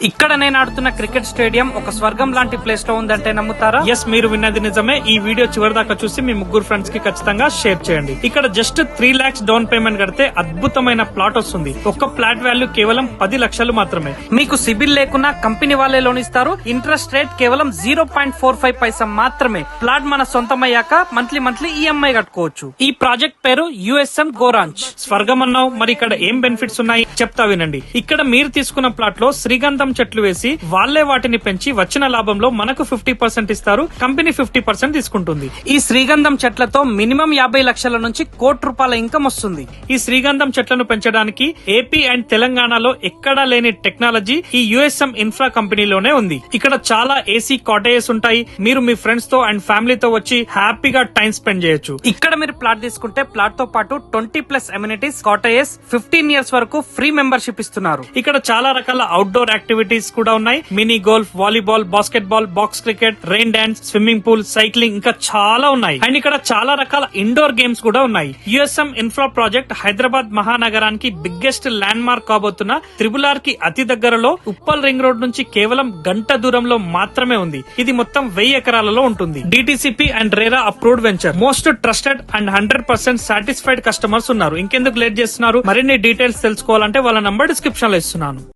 ఇక్కడ నేను ఆడుతున్న క్రికెట్ స్టేడియం ఒక స్వర్గం లాంటి ప్లేస్ లో ఉందంటే నమ్ముతారా? ఎస్, మీరు విన్నది నిజమే. ఈ వీడియో చివరి దాకా చూసి మీ ముగ్గురు ఫ్రెండ్స్ కి ఖచ్చితంగా షేర్ చేయండి. ఇక్కడ జస్ట్ 3 lakhs డౌన్ పేమెంట్ కడితే అద్భుతమైన ప్లాట్ వస్తుంది. ఒక్క ప్లాట్ వాల్యూ కేవలం 10 లక్షలు మాత్రమే. మీకు సిబిల్ లేకున్నా కంపెనీ వాళ్ళే లోన్ ఇస్తారు. ఇంట్రెస్ట్ రేట్ కేవలం 0.45 పైసా మాత్రమే. ప్లాట్ మన సొంతమయ్యాక మంత్లీ ఈఎంఐ కట్టుకోవచ్చు. ఈ ప్రాజెక్ట్ పేరు యుఎస్ఎం గోరాంచ్. స్వర్గం అన్నావు, మరి ఇక్కడ ఏం బెనిఫిట్స్ ఉన్నాయి చెప్తా వినండి. ఇక్కడ మీరు తీసుకున్న ప్లాట్ లో శ్రీగంధం చెట్లు వేసి వాళ్లే వాటిని పెంచి వచ్చిన లాభంలో మనకు 50% ఇస్తారు. కంపెనీ 50% తీసుకుంటుంది. ఈ శ్రీగంధం చెట్లతో మినిమం 50 లక్షల నుంచి ₹1,00,00,000 ఇన్కమ్ వస్తుంది. ఈ శ్రీగంధం చెట్లను పెంచడానికి ఏపీ అండ్ తెలంగాణలో ఎక్కడా లేని టెక్నాలజీ ఈ యుఎస్ఎం ఇన్ఫ్రా కంపెనీలోనే ఉంది. ఇక్కడ చాలా ఏసీ కాటేజెస్ ఉంటాయి. మీరు మీ ఫ్రెండ్స్ తో అండ్ ఫ్యామిలీతో వచ్చి హ్యాపీగా టైం స్పెండ్ చేయొచ్చు. ఇక్కడ మీరు ప్లాట్ తీసుకుంటే ప్లాట్ తో పాటు 20+ అమ్యూనిటీస్, కాటేజెస్, 15 years వరకు ఫ్రీ మెంబర్షిప్ ఇస్తున్నారు. ఇక్కడ చాలా రకాల అవుట్డోర్ యాక్టివిటీస్ కూడా ఉన్నాయి. Mini golf, volleyball, basketball, box cricket, rain dance, swimming pool, cycling ఇంకా చాలా ఉన్నాయి. అండ్ ఇక్కడ చాలా రకాల ఇండోర్ గేమ్స్ కూడా ఉన్నాయి. యుఎస్ఎం ఇన్ఫ్రా ప్రాజెక్ట్ హైదరాబాద్ మహానగరానికి బిగ్గెస్ట్ ల్యాండ్ మార్క్ కాబోతున్న త్రిబుల్ ఆర్ కి అతి దగ్గరలో ఉప్పల్ రింగ్ రోడ్ నుంచి కేవలం గంట దూరంలో మాత్రమే ఉంది. ఇది మొత్తం 1000 ఎకరాలలో ఉంటుంది. DTCP and RERA approved venture. Most trusted and 100% satisfied customers ఉన్నారు. ఇంకెందుకు లేట్ చేస్తున్నారు? మరిన్ని డీటెయిల్స్ తెలుసుకోవాలంటే వాళ్ళ నంబర్ డిస్క్రిప్షన్ లో ఇస్తున్నాను.